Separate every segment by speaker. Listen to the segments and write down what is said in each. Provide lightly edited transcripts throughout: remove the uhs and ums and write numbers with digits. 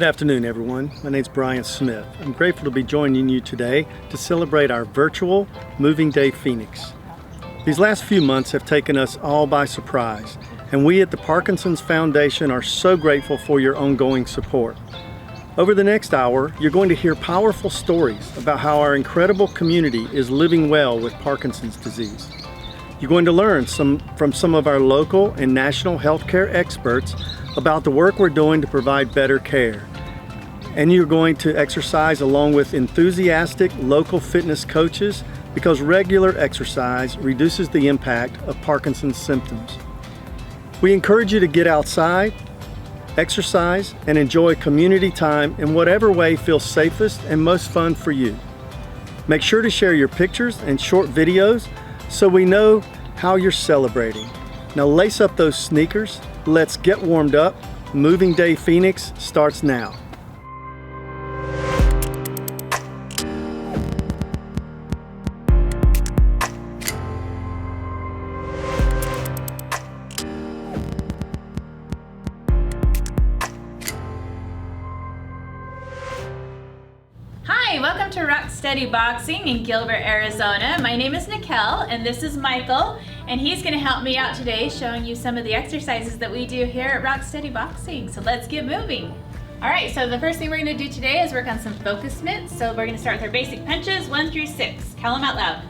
Speaker 1: Good afternoon, everyone. My name is Brian Smith. I'm grateful to be joining you today to celebrate our virtual Moving Day Phoenix. These last few months have taken us all by surprise, and we at the Parkinson's Foundation are so grateful for your ongoing support. Over the next hour, you're going to hear powerful stories about how our incredible community is living well with Parkinson's disease. You're going to learn from some of our local and national healthcare experts about the work we're doing to provide better care. And you're going to exercise along with enthusiastic local fitness coaches because regular exercise reduces the impact of Parkinson's symptoms. We encourage you to get outside, exercise, and enjoy community time in whatever way feels safest and most fun for you. Make sure to share your pictures and short videos so we know how you're celebrating. Now lace up those sneakers, let's get warmed up. Moving Day Phoenix starts now.
Speaker 2: Hi, welcome to Rock Steady Boxing in Gilbert, Arizona. My name is Nicole and this is Michael, and he's going to help me out today showing you some of the exercises that we do here at Rock Steady Boxing. So let's get moving. Alright, so the first thing we're going to do today is work on some focus mitts. So we're going to start with our basic punches, 1 through 6. Count them out loud.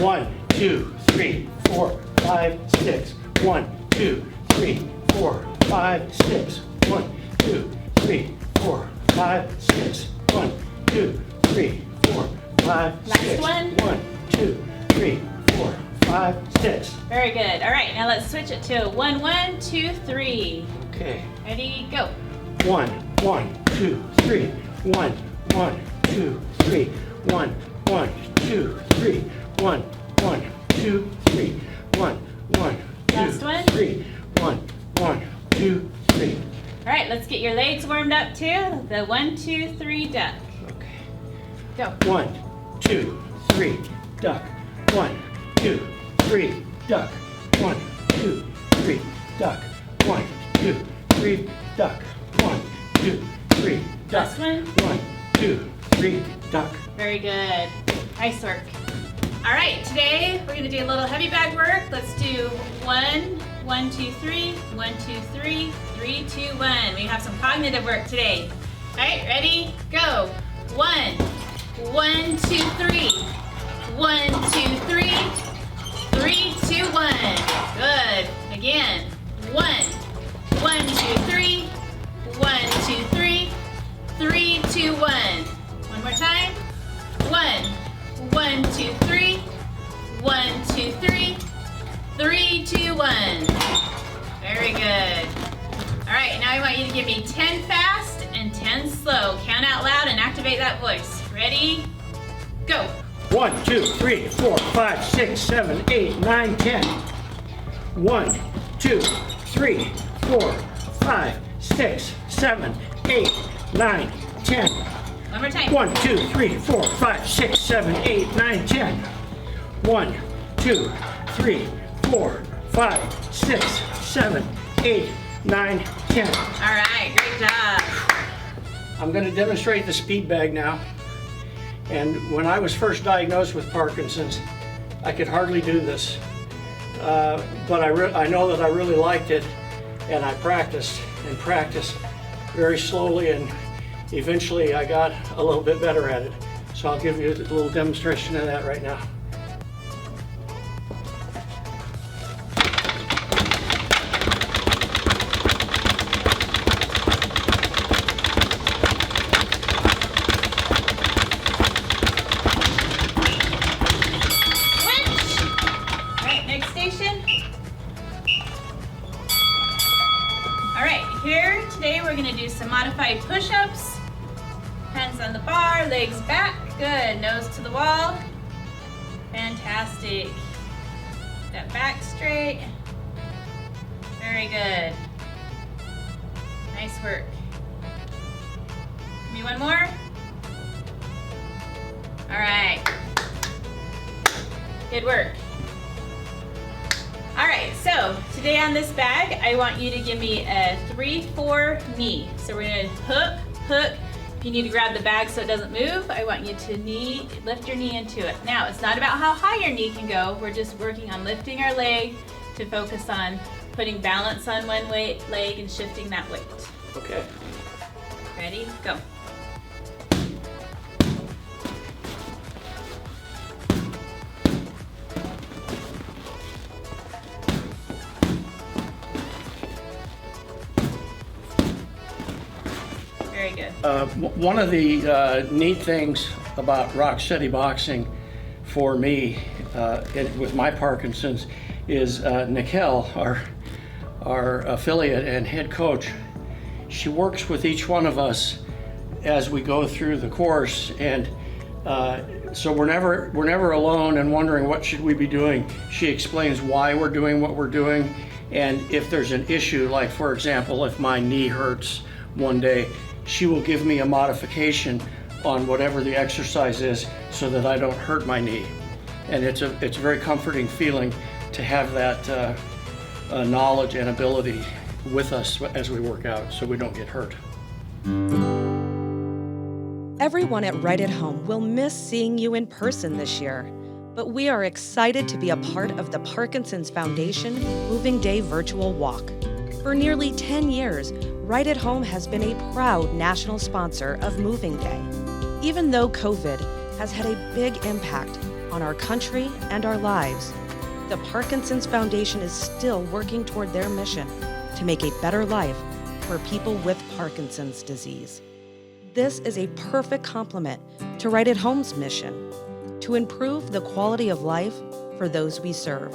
Speaker 1: 1, 2, 3, 4, 5, 6. 1, 2, 3, 4, 5, 6. 1, 2, 3, 4, 5, 6. 1, 2, 3, 4, 5, 6.
Speaker 2: Last one.
Speaker 1: 1, 2, 3, 4, 5, 6.
Speaker 2: Very good. Alright, now let's switch it to 1, 1, 2, 3.
Speaker 1: Okay.
Speaker 2: Ready, go.
Speaker 1: 1, 1, 2, 3. 1, 1, 2, 3. 1, 1, 2, 3. 1, 1, 2, 3. 1, 1, 2,
Speaker 2: Last one.
Speaker 1: 3. 1, 1, 2, 3.
Speaker 2: Alright, let's get your legs warmed up too. The 1, 2, 3 duck.
Speaker 1: Okay.
Speaker 2: Go.
Speaker 1: 1, 2, 3, duck. 1, 2, 3, duck. 1, 2, 3, duck. 1, 2, 3, duck. 1, 2, 3, duck.
Speaker 2: Last one.
Speaker 1: 1, 2, 3, duck.
Speaker 2: Very good. Nice work. All right, today we're gonna do a little heavy bag work. Let's do 1, 1, 2, 3, 1, 2, 3, 3, 2, 1. We have some cognitive work today. All right, ready? Go. 1, 1, 2, 3. 1, 2, 3. 3, 2, 1. Good. Again. 1, 1, 2, 3. 1, 2, 3. 3, 2, 1. One more time. 1, 1, 2, 3. 1, 2, 3. 3, 2, 1. Very good. All right, now I want you to give me 10 fast and 10 slow. Count out loud and activate that voice. Ready? Go.
Speaker 1: 1, 2, 3, 4, 5, 6, 7, 8, 9, 10. 1, 2, 3, 4, 5, 6, 7, 8, 9, 10.
Speaker 2: One more time.
Speaker 1: 1, 2, 3, 4, 5, 6, 7, 8, 9, 10. 1, 2, 3, 4, 5, 6, 7, 8, 9, 10.
Speaker 2: All right, great job.
Speaker 1: I'm going to demonstrate the speed bag now. And when I was first diagnosed with Parkinson's, I could hardly do this. But I know that I really liked it, and I practiced and practiced very slowly, and eventually I got a little bit better at it. So I'll give you a little demonstration of that right now.
Speaker 2: Here today we're going to do some modified push-ups. Hands on the bar, legs back. Good. Nose to the wall. Fantastic. That back straight. Very good. Nice work. Give me one more. All right. Good work. All right, so today on this bag, I want you to give me a 3-4 knee. So we're gonna hook, hook. If you need to grab the bag so it doesn't move, I want you to lift your knee into it. Now, it's not about how high your knee can go. We're just working on lifting our leg to focus on putting balance on one leg and shifting that weight.
Speaker 3: Okay.
Speaker 2: Ready? Go. Very good.
Speaker 3: One of the neat things about Rock Steady Boxing for me with my Parkinson's is Nikel, our affiliate and head coach. She works with each one of us as we go through the course, and so we're never alone and wondering what should we be doing. She explains why we're doing what we're doing, and if there's an issue, like for example, if my knee hurts one day, she will give me a modification on whatever the exercise is so that I don't hurt my knee. And it's a very comforting feeling to have that knowledge and ability with us as we work out so we don't get hurt.
Speaker 4: Everyone at Right at Home will miss seeing you in person this year, but we are excited to be a part of the Parkinson's Foundation Moving Day Virtual Walk. For nearly 10 years, Right at Home has been a proud national sponsor of Moving Day. Even though COVID has had a big impact on our country and our lives, the Parkinson's Foundation is still working toward their mission to make a better life for people with Parkinson's disease. This is a perfect complement to Right at Home's mission to improve the quality of life for those we serve.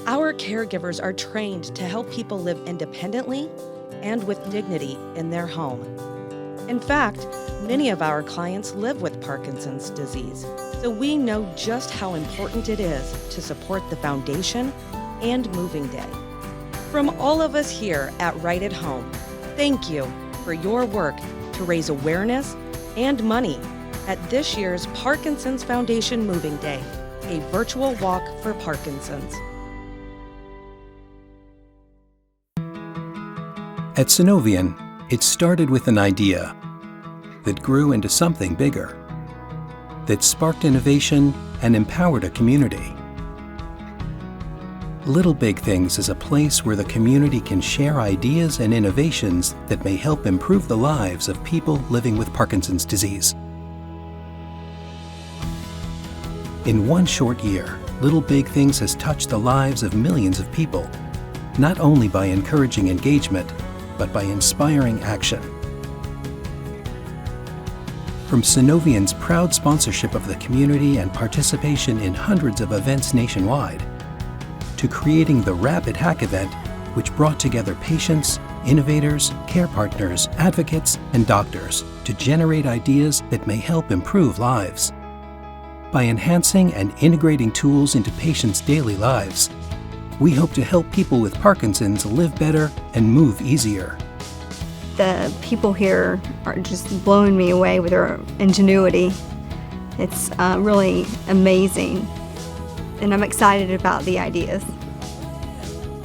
Speaker 4: Our caregivers are trained to help people live independently and with dignity in their home. In fact, many of our clients live with Parkinson's disease, so we know just how important it is to support the foundation and Moving Day. From all of us here at Right at Home, thank you for your work to raise awareness and money at this year's Parkinson's Foundation Moving Day, a virtual walk for Parkinson's.
Speaker 5: At Synovian, it started with an idea that grew into something bigger, that sparked innovation and empowered a community. Little Big Things is a place where the community can share ideas and innovations that may help improve the lives of people living with Parkinson's disease. In one short year, Little Big Things has touched the lives of millions of people, not only by encouraging engagement, but by inspiring action. From Synovian's proud sponsorship of the community and participation in hundreds of events nationwide, to creating the Rapid Hack event, which brought together patients, innovators, care partners, advocates, and doctors to generate ideas that may help improve lives. By enhancing and integrating tools into patients' daily lives, we hope to help people with Parkinson's live better and move easier.
Speaker 6: The people here are just blowing me away with their ingenuity. It's really amazing, and I'm excited about the ideas.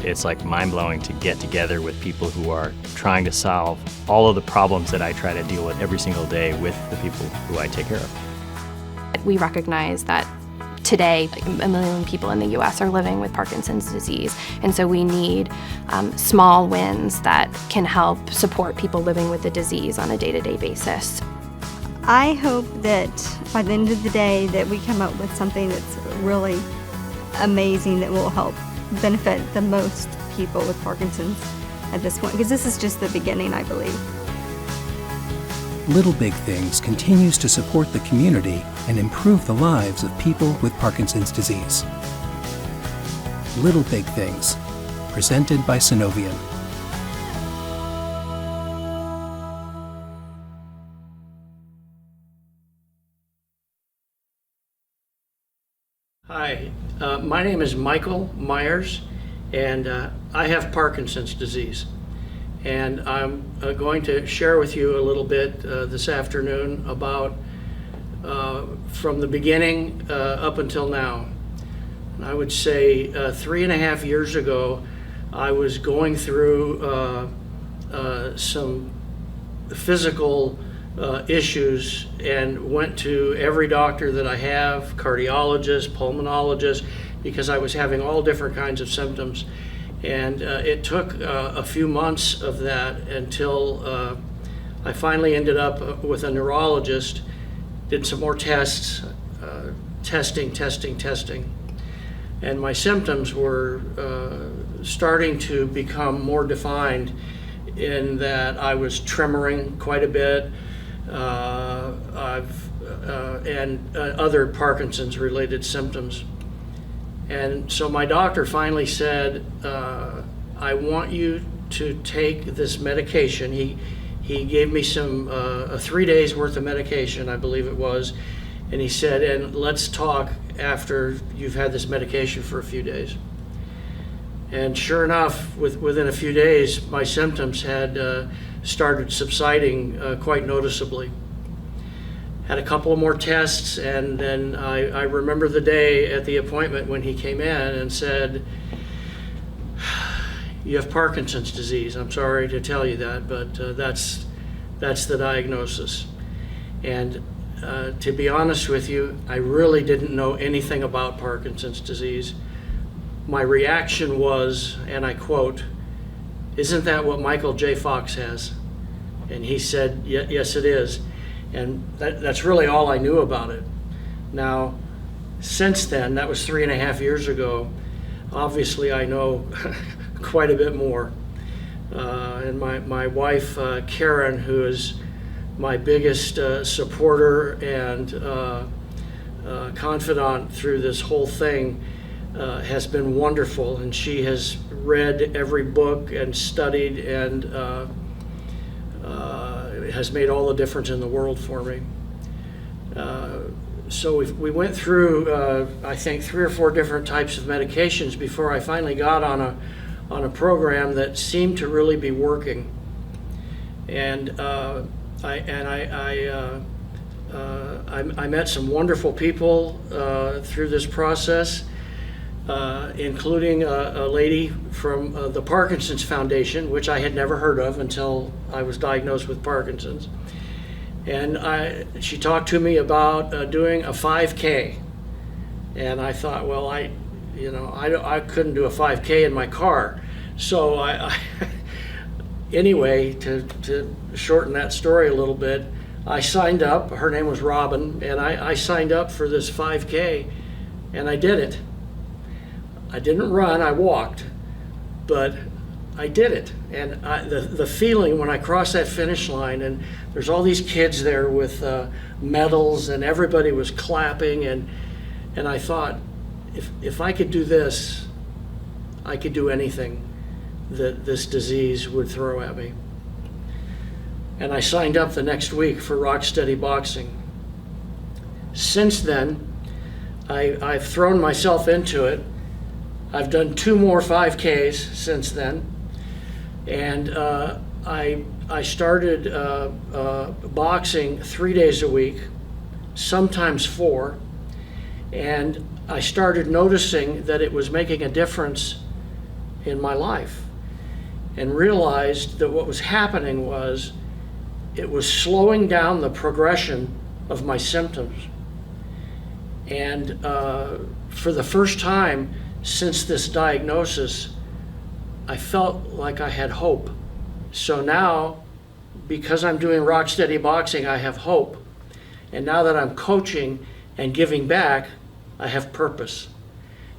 Speaker 7: It's like mind-blowing to get together with people who are trying to solve all of the problems that I try to deal with every single day with the people who I take care of.
Speaker 8: We recognize that today, 1 million people in the U.S. are living with Parkinson's disease, and so we need small wins that can help support people living with the disease on a day-to-day basis.
Speaker 6: I hope that by the end of the day that we come up with something that's really amazing that will help benefit the most people with Parkinson's at this point, because this is just the beginning, I believe.
Speaker 5: Little Big Things continues to support the community and improve the lives of people with Parkinson's disease. Little Big Things, presented by Synovian.
Speaker 3: Hi, my name is Michael Myers, and I have Parkinson's disease. And I'm going to share with you a little bit this afternoon about from the beginning up until now. And I would say 3.5 years ago, I was going through some physical issues and went to every doctor that I have, cardiologist, pulmonologist, because I was having all different kinds of symptoms. And it took a few months of that until I finally ended up with a neurologist, did some more tests, testing. And my symptoms were starting to become more defined in that I was tremoring quite a bit, and other Parkinson's related symptoms. And so my doctor finally said, I want you to take this medication. He gave me some, 3 days worth of medication, I believe it was. And he said, and let's talk after you've had this medication for a few days. And sure enough, within a few days, my symptoms had started subsiding quite noticeably. Had a couple of more tests, and then I remember the day at the appointment when he came in and said, you have Parkinson's disease. I'm sorry to tell you that, but that's the diagnosis. And to be honest with you, I really didn't know anything about Parkinson's disease. My reaction was, and I quote, "Isn't that what Michael J. Fox has?" And he said, yes, it is. And that's really all I knew about it. Now, since then, that was 3.5 years ago, obviously I know quite a bit more. And my wife, Karen, who is my biggest supporter and confidant through this whole thing, has been wonderful, and she has read every book and studied and has made all the difference in the world for me. So we went through, I think, 3 or 4 different types of medications before I finally got on a program that seemed to really be working. And I met some wonderful people through this process, including a lady from the Parkinson's Foundation, which I had never heard of until I was diagnosed with Parkinson's. And she talked to me about doing a 5K. And I thought, well, I couldn't do a 5K in my car. So anyway, to shorten that story a little bit, I signed up. Her name was Robin, and I signed up for this 5K, and I did it. I didn't run, I walked, but I did it. And the feeling when I crossed that finish line, and there's all these kids there with medals, and everybody was clapping, and I thought, if I could do this, I could do anything that this disease would throw at me. And I signed up the next week for Rock Steady Boxing. Since then, I've thrown myself into it. I've done 2 more 5Ks since then, and I started boxing 3 days a week, sometimes 4, and I started noticing that it was making a difference in my life, and realized that what was happening was it was slowing down the progression of my symptoms. And for the first time since this diagnosis, I felt like I had hope. So now, because I'm doing Rock Steady Boxing, I have hope. And now that I'm coaching and giving back, I have purpose.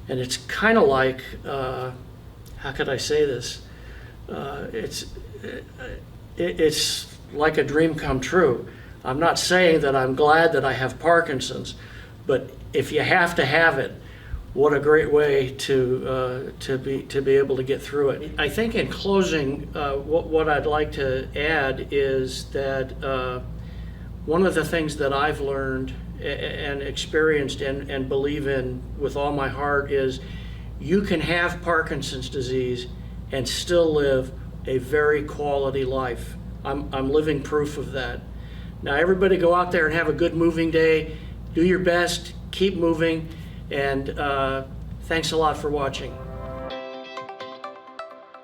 Speaker 3: And it's kind of like, how could I say this? It's like a dream come true. I'm not saying that I'm glad that I have Parkinson's, but if you have to have it, what a great way to be able to get through it. I think in closing, what I'd like to add is that one of the things that I've learned and experienced and believe in with all my heart is you can have Parkinson's disease and still live a very quality life. I'm living proof of that. Now everybody go out there and have a good moving day. Do your best, keep moving, and thanks a lot for watching.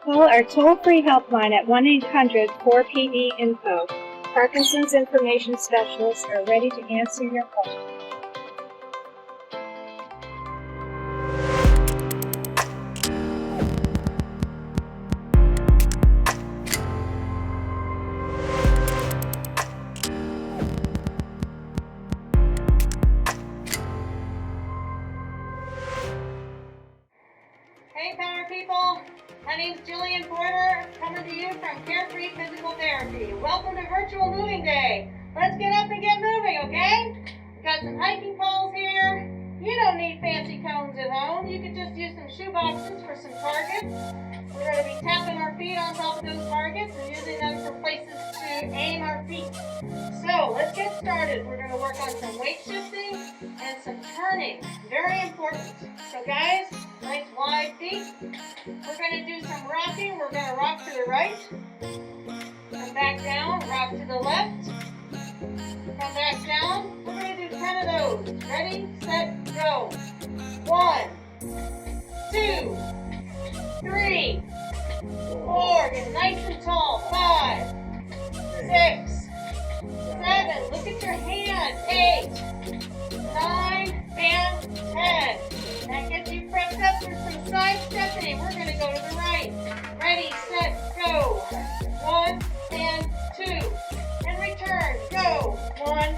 Speaker 9: Call our toll-free helpline at 1-800-4PD-INFO. Parkinson's information specialists are ready to answer your questions.
Speaker 10: Hey Power People, my name's Jillian Porter, coming to you from Carefree Physical Therapy. Welcome to Virtual Moving Day. Let's get up and get moving, okay? We've got some hiking poles here. You don't need fancy cones at home. You could just use some shoe boxes for some targets. We're going to be tapping our feet on top of those targets and using them for places to aim our feet. So let's get started. We're going to work on some weight shifting and some turning. Very important. So guys, nice wide feet. We're going to do some rocking. We're going to rock to the right. Come back down, rock to the left. Come back down. We're going to do 10 of those. Ready, set, go. 1, 2, 3, 4. Get nice and tall. 5, 6, 7. Look at your hand. 8, 9, and 10. That gets you prepped up for some side stepping. We're going to go to the right. Ready, set, go. 1 and 2. And return. Go. 1,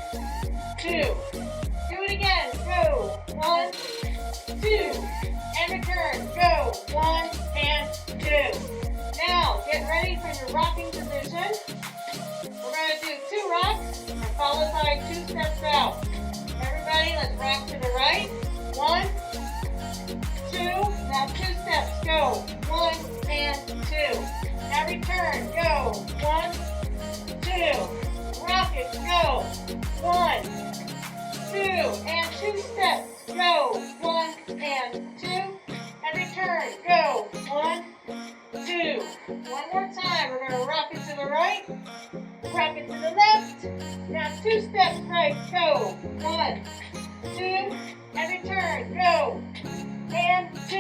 Speaker 10: 2. Do it again. Go. 1, 2. And return. Go. 1 and 2. Now, get ready for your rocking position. We're going to do 2 rocks, followed by 2 steps out. Everybody, let's rock to the right. 1, 2. Now 2 steps. Go. 1 and 2. Now return. Go. 1, 2. Rock it. Go. 1, 2. And 2 steps. Go. 1 and 2. And return. Go. 1, 2. One more time. We're going to rock it to the right. Rock it to the left. Now 2 steps right. Go. 1, 2. And return. Go. And 2.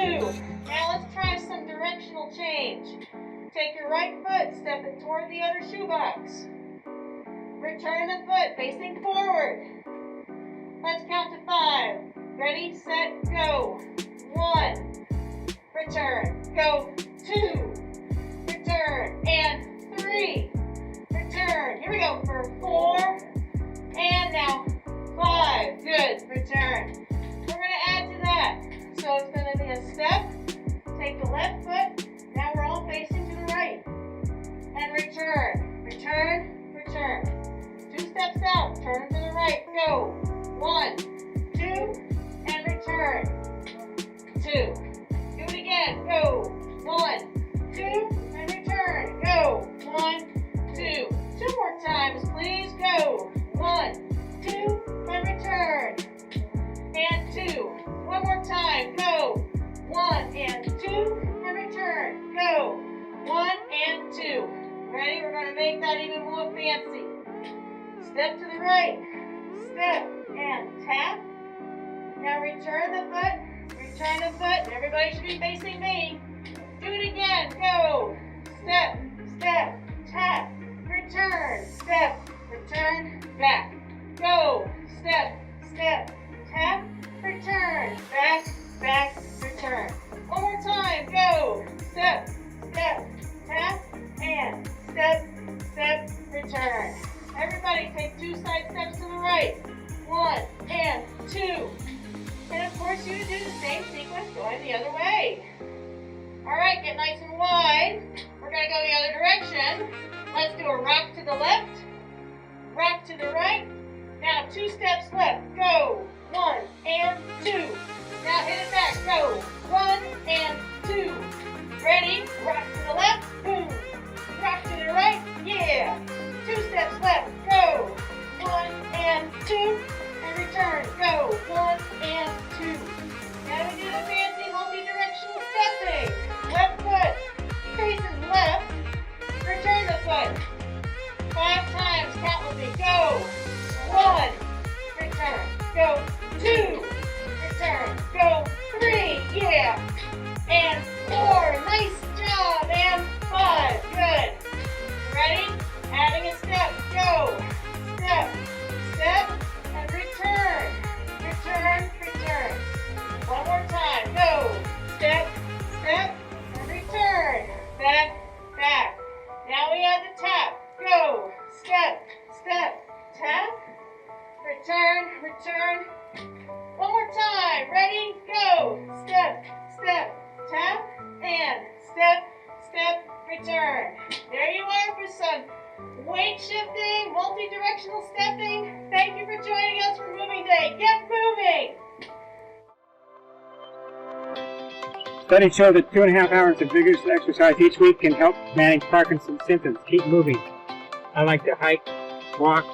Speaker 10: Now let's try some directional change. Take your right foot, step it toward the other shoebox. Return the foot facing forward. Let's count to 5. Ready, set, go. 1. Return. Go. 2. Return. And 3. Return. Here we go for 4. And now 5. Good. Return. We're going to add to that. So it's going to be a step. Take the left foot. Now we're all facing to the right. And return. Return. Return. 2 steps out. Turn to the right. Go. 1, 2. And return. 2. Do it again. Go. 1, 2. And return. Go. 1, 2. 2 more times, please. Go. 1, 2. And return. And 2. One more time. Go. 1 and 2. And return. Go. 1 and 2. Ready? We're going to make that even more fancy. Step to the right. Step and tap. Now return the foot. Return the foot. Everybody should be facing me. Do it again. Go. Step. Step. Tap. Return. Step. Return. Back. Go. Step. Step. Tap. Return. Back. Back. Return. One more time. Go. Step. Step. Tap. And step. Step. Return. Everybody take 2 side steps to the right. 1 and 2. And of course you do the same sequence going the other way. Alright, get nice and wide. We're going to go the other direction. Let's do a rock to the left. Rock to the right. Now 2 steps left. Go. 1 and 2. Now hit it back. Go. 1 and 2. Ready? Rock to the left. Boom. Rock to the right. Yeah. 2 steps left. Go. 1 and 2. And return. Go. 1 and 2. Now we do the fancy multi-directional stepping. Left foot faces left. Return the foot. 5 times. Count with me. Go. 1. Return. Go. 2. Return. Go. 3. Yeah. And 4. Nice job. And 5. Good. Ready? Adding a step. Go.
Speaker 11: Studies show that 2.5 hours of vigorous exercise each week can help manage Parkinson's symptoms. Keep moving. I like to hike, walk,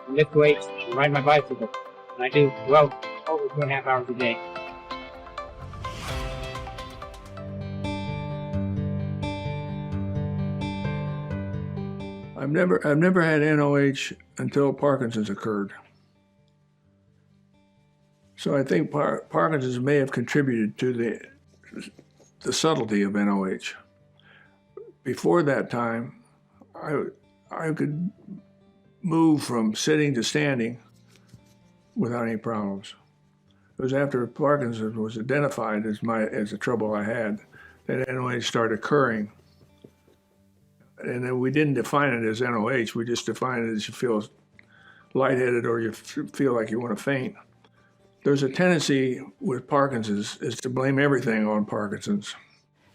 Speaker 11: lift weights, and ride my bicycle. And I do well over 2.5 hours a day.
Speaker 12: I've never had NOH until Parkinson's occurred. So I think Parkinson's may have contributed to the subtlety of NOH. Before that time, I could move from sitting to standing without any problems. It was after Parkinson's was identified as the trouble I had that NOH started occurring. And then we didn't define it as NOH, we just defined it as you feel lightheaded or you feel like you want to faint. There's a tendency with Parkinson's is to blame everything on Parkinson's.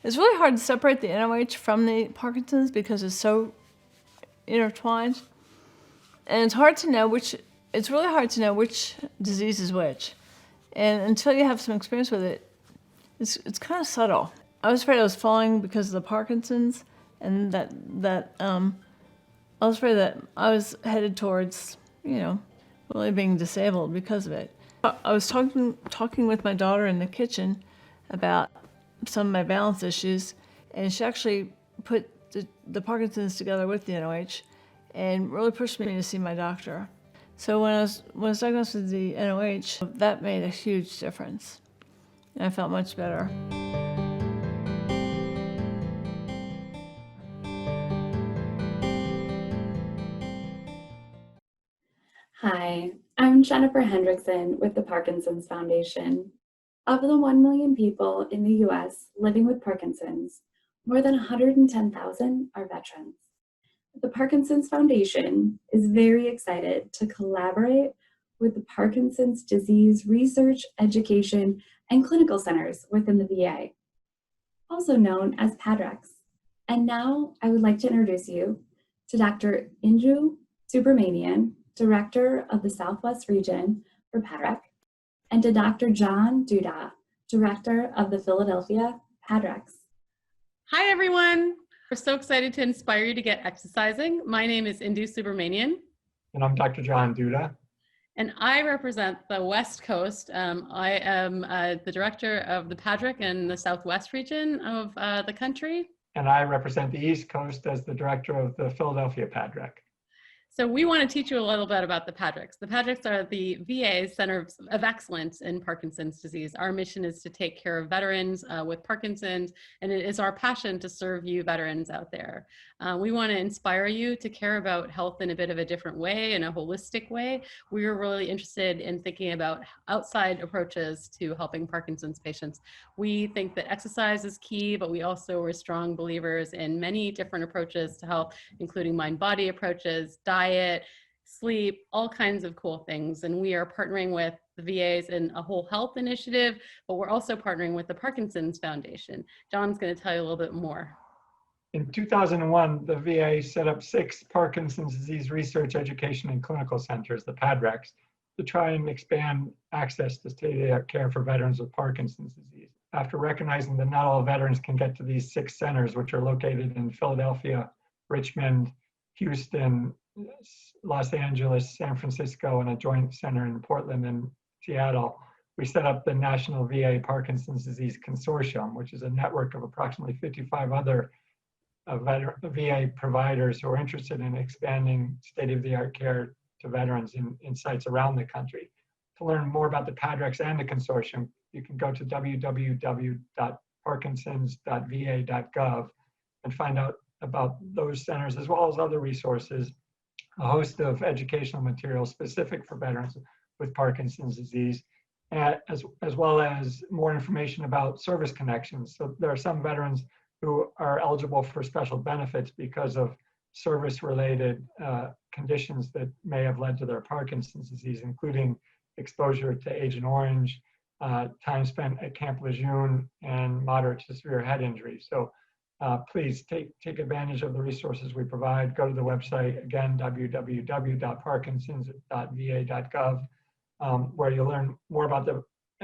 Speaker 13: It's really hard to separate the NOH from the Parkinson's because it's so intertwined. And it's really hard to know which disease is which. And until you have some experience with it, it's kind of subtle. I was afraid I was falling because of the Parkinson's, and that I was afraid that I was headed towards, really being disabled because of it. I was talking with my daughter in the kitchen about some of my balance issues, and she actually put the Parkinson's together with the NOH and really pushed me to see my doctor. So when I was diagnosed with the NOH, that made a huge difference, and I felt much better.
Speaker 14: Hi, I'm Jennifer Hendrickson with the Parkinson's Foundation. Of the 1 million people in the U.S. living with Parkinson's, more than 110,000 are veterans. The Parkinson's Foundation is very excited to collaborate with the Parkinson's Disease Research, Education, and Clinical Centers within the VA, also known as PADRECs. And now I would like to introduce you to Dr. Inju Subramanian, Director of the Southwest Region for PADREC, and to Dr. John Duda, Director of the Philadelphia PADRECs.
Speaker 15: Hi, everyone. We're so excited to inspire you to get exercising. My name is Indu Subramanian.
Speaker 16: And I'm Dr. John Duda.
Speaker 15: And I represent the West Coast. I am the Director of the PADREC in the Southwest region of the country.
Speaker 16: And I represent the East Coast as the Director of the Philadelphia PADREC.
Speaker 15: So we want to teach you a little bit about the PADRECs. The PADRECs are the VA's Center of Excellence in Parkinson's disease. Our mission is to take care of veterans with Parkinson's, and it is our passion to serve you veterans out there. We want to inspire you to care about health in a bit of a different way, in a holistic way. We are really interested in thinking about outside approaches to helping Parkinson's patients. We think that exercise is key, but we also are strong believers in many different approaches to health, including mind-body approaches, diet, sleep, all kinds of cool things. And we are partnering with the VAs in a whole health initiative, but we're also partnering with the Parkinson's Foundation. John's going to tell you a little bit more.
Speaker 16: In 2001, the VA set up 6 Parkinson's disease research, education, and clinical centers, the PADRECs, to try and expand access to state-of-the-art care for veterans with Parkinson's disease. After recognizing that not all veterans can get to these 6 centers, which are located in Philadelphia, Richmond, Houston, Los Angeles, San Francisco, and a joint center in Portland and Seattle, we set up the National VA Parkinson's Disease Consortium, which is a network of approximately 55 other VA providers who are interested in expanding state-of-the-art care to veterans in sites around the country. To learn more about the PADRECs and the consortium, you can go to www.parkinsons.va.gov and find out about those centers, as well as other resources, a host of educational materials specific for veterans with Parkinson's disease, as well as more information about service connections. So there are some veterans who are eligible for special benefits because of service-related conditions that may have led to their Parkinson's disease, including exposure to Agent Orange, time spent at Camp Lejeune, and moderate to severe head injury. So please take advantage of the resources we provide. Go to the website, again, www.parkinsons.va.gov, where you'll learn more about the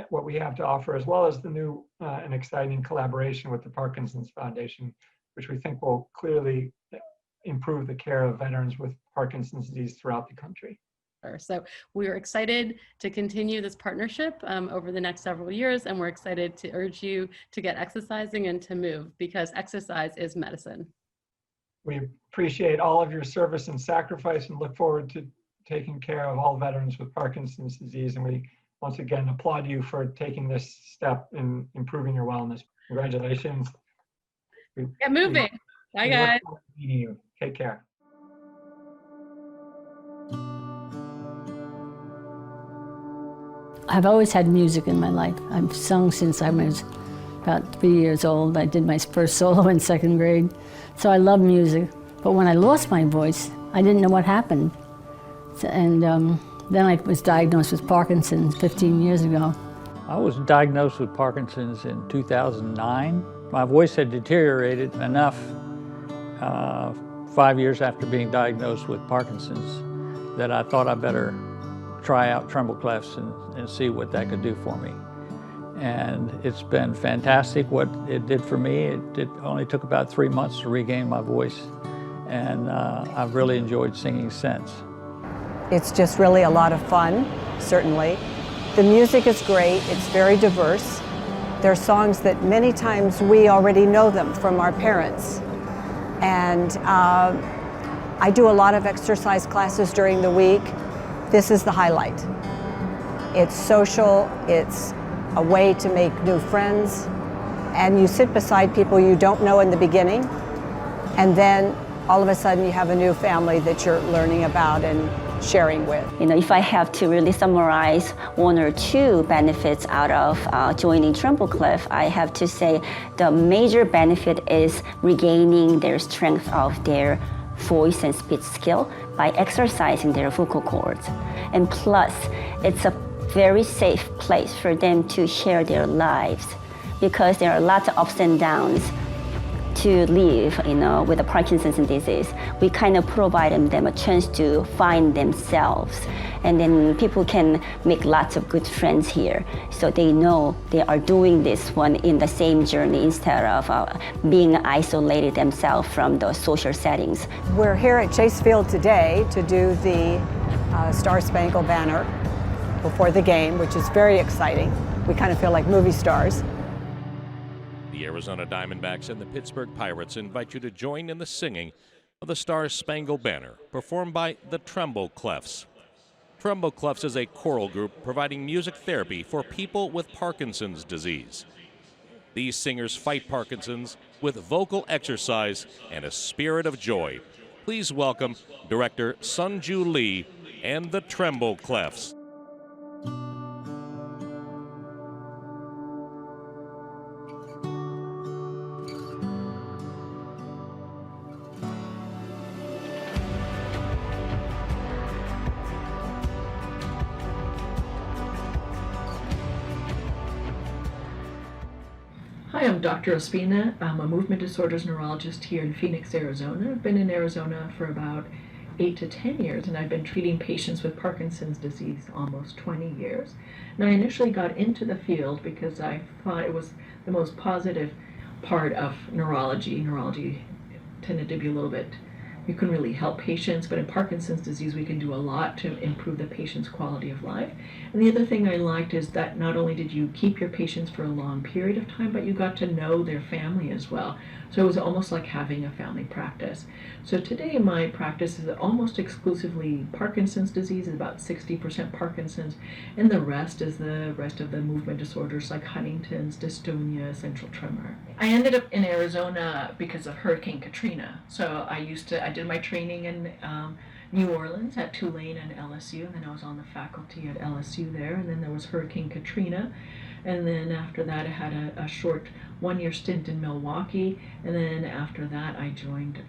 Speaker 16: what we have to offer, as well as the new and exciting collaboration with the Parkinson's Foundation, which we think will clearly improve the care of veterans with Parkinson's disease throughout the country.
Speaker 15: So we're excited to continue this partnership over the next several years, and we're excited to urge you to get exercising and to move, because exercise is medicine.
Speaker 16: We appreciate all of your service and sacrifice and look forward to taking care of all veterans with Parkinson's disease. And we once again applaud you for taking this step in improving your wellness. Congratulations.
Speaker 15: Get moving. Bye, guys.
Speaker 16: Meeting you. Take care.
Speaker 17: I've always had music in my life. I've sung since I was about 3 years old. I did my first solo in 2nd grade. So I love music. But when I lost my voice, I didn't know what happened. And then I was diagnosed with Parkinson's 15 years ago.
Speaker 18: I was diagnosed with Parkinson's in 2009. My voice had deteriorated enough 5 years after being diagnosed with Parkinson's that I thought I better try out treble clefs and see what that could do for me. And it's been fantastic what it did for me. It only took about 3 months to regain my voice, and I've really enjoyed singing since.
Speaker 19: It's just really a lot of fun, certainly. The music is great, it's very diverse. There are songs that many times we already know them from our parents. And I do a lot of exercise classes during the week. This is the highlight. It's social, it's a way to make new friends, and you sit beside people you don't know in the beginning, and then all of a sudden you have a new family that you're learning about and sharing with.
Speaker 20: You know, if I have to really summarize 1 or 2 benefits out of joining treble clef, I have to say the major benefit is regaining their strength of their voice and speech skill by exercising their vocal cords. And plus, it's a very safe place for them to share their lives, because there are lots of ups and downs to live, you know, with the Parkinson's disease. We kind of provide them a chance to find themselves, and then people can make lots of good friends here, so they know they are doing this one in the same journey instead of being isolated themselves from the social settings.
Speaker 19: We're here at Chase Field today to do the Star Spangled Banner before the game, which is very exciting. We kind of feel like movie stars.
Speaker 21: The Arizona Diamondbacks and the Pittsburgh Pirates invite you to join in the singing of the Star Spangled Banner, performed by the Treble Clefs. Treble Clefs is a choral group providing music therapy for people with Parkinson's disease. These singers fight Parkinson's with vocal exercise and a spirit of joy. Please welcome director Sunju Lee and the Treble Clefs.
Speaker 22: Hi, I'm Dr. Ospina. I'm a movement disorders neurologist here in Phoenix, Arizona. I've been in Arizona for about 8 to 10 years, and I've been treating patients with Parkinson's disease almost 20 years. And I initially got into the field because I thought it was the most positive part of neurology. Neurology tended to be a little bit, you couldn't really help patients, but in Parkinson's disease we can do a lot to improve the patient's quality of life. And the other thing I liked is that not only did you keep your patients for a long period of time, but you got to know their family as well. So it was almost like having a family practice. So today my practice is almost exclusively Parkinson's disease, about 60% Parkinson's, and the rest is the rest of the movement disorders like Huntington's, dystonia, essential tremor. I ended up in Arizona because of Hurricane Katrina. So I did my training in New Orleans at Tulane and LSU, and then I was on the faculty at LSU there, and then there was Hurricane Katrina. And then after that, I had a short 1-year stint in Milwaukee, and then after that, I joined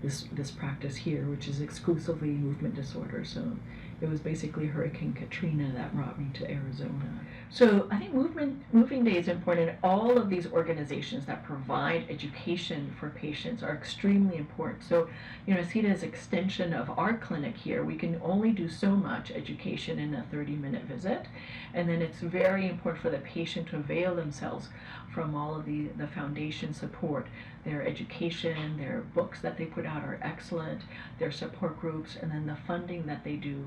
Speaker 22: this practice here, which is exclusively movement disorder. So It was basically Hurricane Katrina that brought me to Arizona. So I think Moving Day is important. All of these organizations that provide education for patients are extremely important. So, I see it as extension of our clinic here. We can only do so much education in a 30-minute visit. And then it's very important for the patient to avail themselves from all of the foundation support. Their education, their books that they put out are excellent, their support groups, and then the funding that they do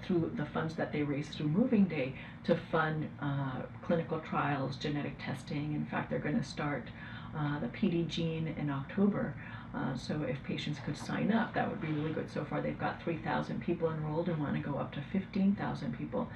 Speaker 22: through the funds that they raise through Moving Day to fund clinical trials, genetic testing. In fact, they're going to start the PD gene in October. So if patients could sign up, that would be really good. So far, they've got 3,000 people enrolled and want to go up to 15,000 people.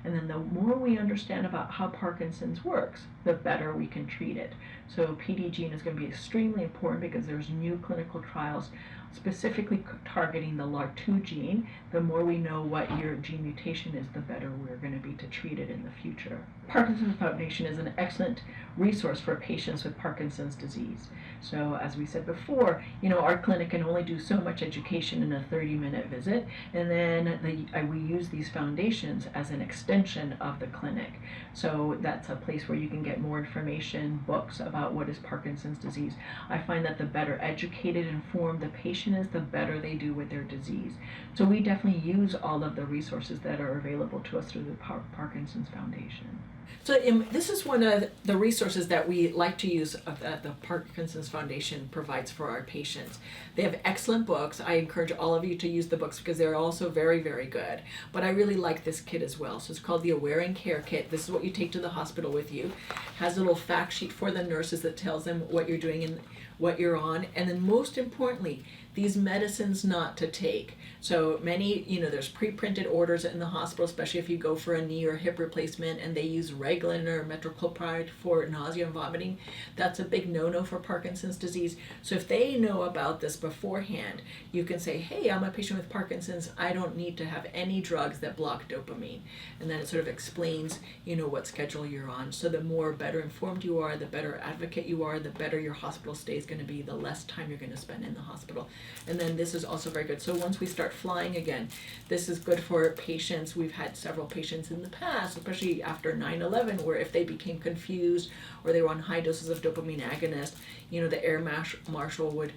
Speaker 22: And then the more we understand about how Parkinson's works, the better we can treat it. So PD gene is going to be extremely important because there's new clinical trials specifically targeting the LAR2 gene. The more we know what your gene mutation is, the better we're going to be to treat it in the future. Parkinson's Foundation is an excellent resource for patients with Parkinson's disease. So as we said before, our clinic can only do so much education in a 30-minute visit, and then we use these foundations as an extension of the clinic. So that's a place where you can get more information, books about what is Parkinson's disease. I find that the better educated, informed the patient is, the better they do with their disease. So we definitely use all of the resources that are available to us through the Parkinson's Foundation. So this is one of the resources that we like to use that the Parkinson's Foundation provides for our patients. They have excellent books. I encourage all of you to use the books because they're also very, very good. But I really like this kit as well. So it's called the Aware and Care Kit. This is what you take to the hospital with you. It has a little fact sheet for the nurses that tells them what you're doing and what you're on. And then most importantly, these medicines not to take. So many, there's pre-printed orders in the hospital, especially if you go for a knee or hip replacement and they use Reglan or metoclopramide for nausea and vomiting. That's a big no-no for Parkinson's disease. So if they know about this beforehand, you can say, hey, I'm a patient with Parkinson's. I don't need to have any drugs that block dopamine. And then it sort of explains, what schedule you're on. So the more better informed you are, the better advocate you are, the better your hospital stay is going to be, the less time you're going to spend in the hospital. And then this is also very good. So once we start flying again, this is good for patients. We've had several patients in the past, especially after 9/11, where if they became confused or they were on high doses of dopamine agonist, the air marshal would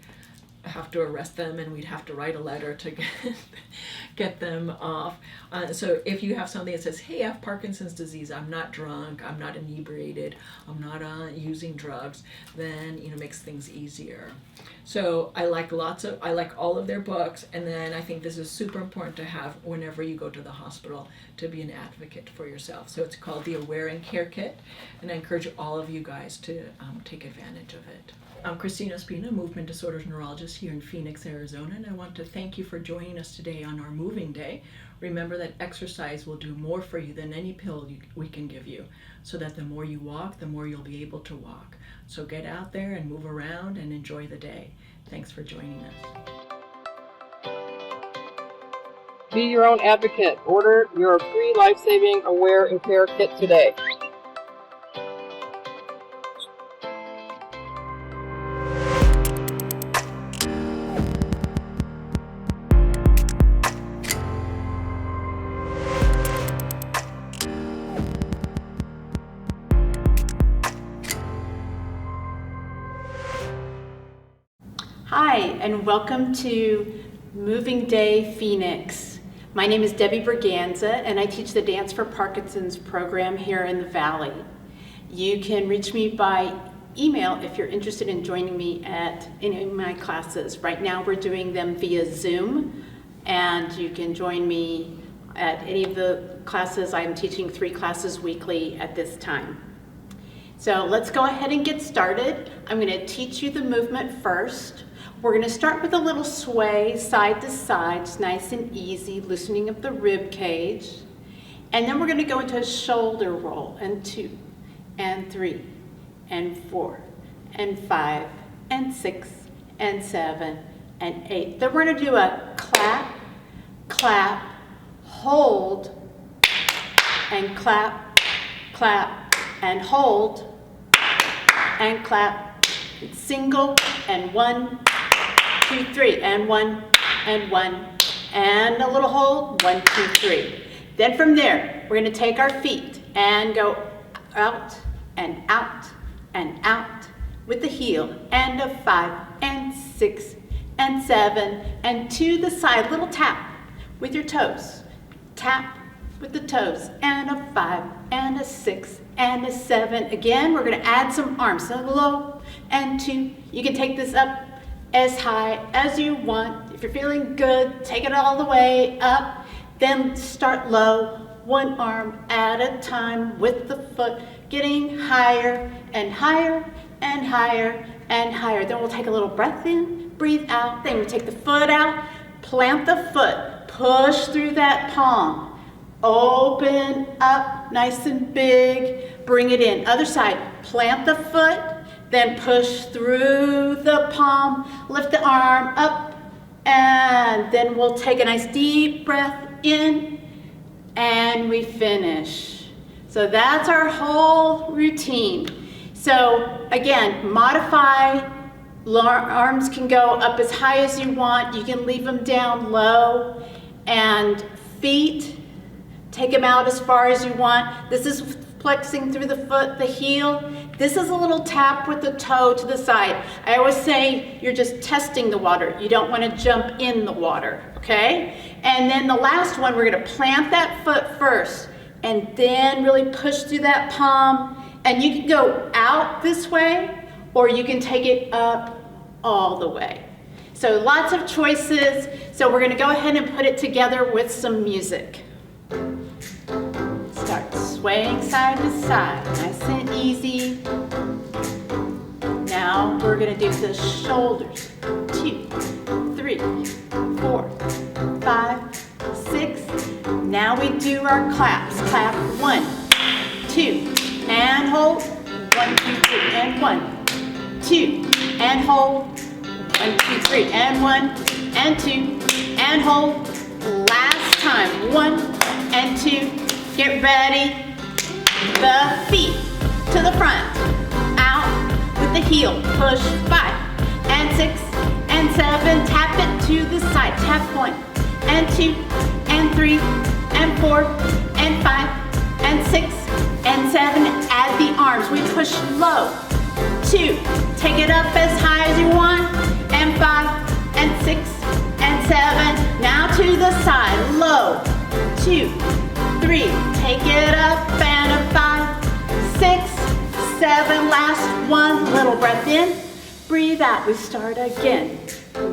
Speaker 22: have to arrest them and we'd have to write a letter to get them off. So if you have something that says, hey, I have Parkinson's disease, I'm not drunk, I'm not inebriated, I'm not using drugs, then makes things easier. So I like all of their books, and then I think this is super important to have whenever you go to the hospital to be an advocate for yourself. So it's called the Aware and Care Kit, and I encourage all of you guys to take advantage of it. I'm Christina Espina, movement disorders neurologist here in Phoenix, Arizona, and I want to thank you for joining us today on our Moving Day. Remember that exercise will do more for you than any pill we can give you, so that the more you walk, the more you'll be able to walk. So get out there and move around and enjoy the day. Thanks for joining us.
Speaker 1: Be your own advocate. Order your free life-saving Aware and Care Kit today.
Speaker 2: Hi, and welcome to Moving Day Phoenix. My name is Debbie Berganza, and I teach the Dance for Parkinson's program here in the Valley. You can reach me by email if you're interested in joining me at any of my classes. Right now we're doing them via Zoom, and you can join me at any of the classes. I'm teaching 3 classes weekly at this time. So let's go ahead and get started. I'm going to teach you the movement first. We're going to start with a little sway side to side, it's nice and easy, loosening of the rib cage. And then we're going to go into a shoulder roll, and 2, and 3, and 4, and 5, and 6, and 7, and 8. Then we're going to do a clap, clap, hold, and clap, clap, and hold, and clap, single, and 1, 2, 3, and 1, and 1, and a little hold, 1, 2, 3. Then from there, we're gonna take our feet and go out and out and out with the heel, and a 5 and 6 and 7, and to the side, little tap with your toes. Tap with the toes, and a 5 and a 6 and a 7. Again, we're gonna add some arms, so low and 2. You can take this up as high as you want. If you're feeling good, take it all the way up. Then start low, one arm at a time with the foot, getting higher and higher and higher and higher. Then we'll take a little breath in, breathe out. Then we take the foot out, plant the foot, push through that palm. Open up nice and big, bring it in. Other side, plant the foot, then push through the palm, lift the arm up, and then we'll take a nice deep breath in, and we finish. So that's our whole routine. So again, modify. Arms can go up as high as you want. You can leave them down low. And feet, take them out as far as you want. This is flexing through the foot, the heel. This is a little tap with the toe to the side. I always say you're just testing the water. You don't want to jump in the water, okay? And then the last one, we're going to plant that foot first and then really push through that palm. And you can go out this way or you can take it up all the way. So lots of choices. So we're going to go ahead and put it together with some music. Start swaying side to side, nice and easy. Now we're going to do the shoulders. 2, 3, 4, 5, 6. Now we do our claps. Clap 1, 2, and hold. 1, 2, 3, and 1, 2, and hold. 1, 2, 3, and 1, and 2, and hold. Last time, 1 and 2. Get ready. The feet to the front. Out with the heel. Push 5 and 6 and 7. Tap it to the side. Tap 1 and 2 and 3 and 4 and 5 and 6 and 7. Add the arms. We push low. 2. Take it up as high as you want. And 5 and 6 and 7. Now to the side. Low. 2, 3. Take it up and a 5, 6, 7. Last one. Little breath in. Breathe out. We start again.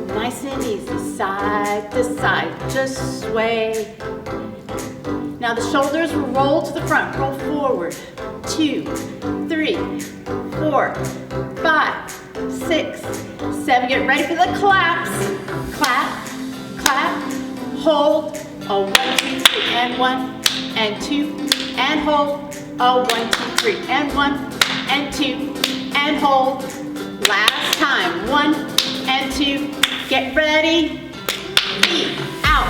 Speaker 2: Nice and easy. Side to side. Just sway. Now the shoulders will roll to the front. Roll forward. 2, 3, 4, 5, 6, 7. Get ready for the claps. Clap, clap, hold. A 1, 2, 3, and 1, and 2, and hold. A 1, 2, 3, and 1, and 2, and hold. Last time. 1 and 2. Get ready. Feet out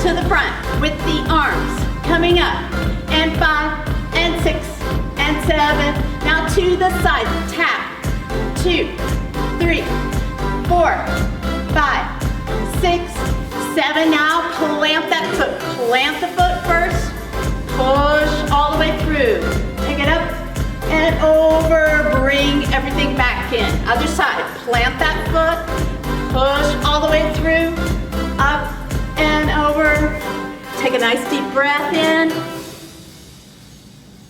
Speaker 2: to the front with the arms coming up. And 5 and 6 and 7. Now to the side. Tap. 2, 3, 4, 5, 6, 7. Now plant that foot. Plant the foot first. Push all the way through. Take it up and over. Bring everything back in. Other side. Plant that foot. Push all the way through. Up and over. Take a nice deep breath in.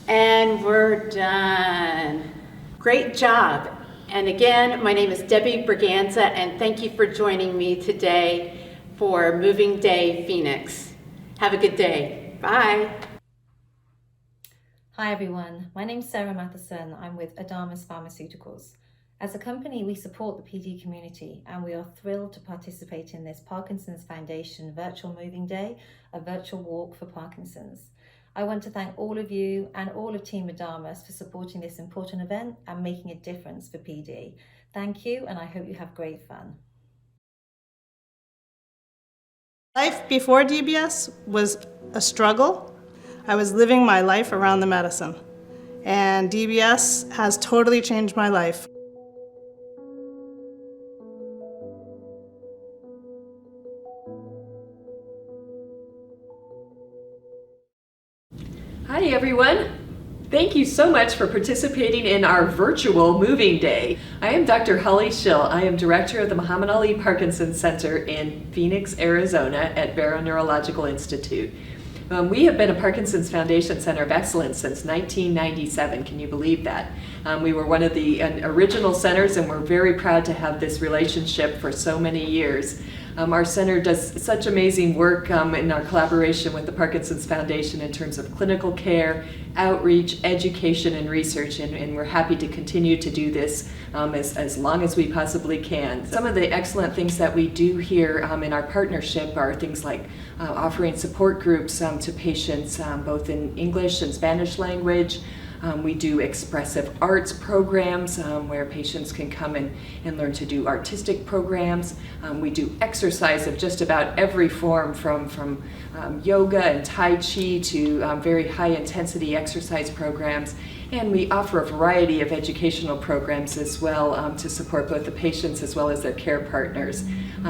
Speaker 2: And we're done. Great job. And again, my name is Debbie Berganza, and thank you for joining me today for Moving Day Phoenix. Have a good day. Bye.
Speaker 4: Hi everyone, my name's Sarah Matheson. I'm with Adamas Pharmaceuticals. As a company, we support the PD community, and we are thrilled to participate in this Parkinson's Foundation Virtual Moving Day, a virtual walk for Parkinson's. I want to thank all of you and all of Team Adamas for supporting this important event and making a difference for PD. Thank you, and I hope you have great fun.
Speaker 7: Life before DBS was a struggle. I was living my life around the medicine, and DBS has totally changed my life.
Speaker 6: everyone. Thank you so much for participating in our virtual moving day. I am Dr. Holly Schill. I am director of the Muhammad Ali Parkinson Center in Phoenix, Arizona at Barrow Neurological Institute. We have been a Parkinson's Foundation Center of Excellence since 1997. Can you believe that? We were one of the original centers, and we're very proud to have this relationship for so many years. Our center does such amazing work in our collaboration with the Parkinson's Foundation in terms of clinical care, outreach, education, and research, and we're happy to continue to do this as long as we possibly can. Some of the excellent things that we do here in our partnership are things like offering support groups to patients both in English and Spanish language. We do expressive arts programs where patients can come and learn to do artistic programs. We do exercise of just about every form from yoga and Tai Chi to very high intensity exercise programs. And we offer a variety of educational programs as well to support both the patients as well as their care partners.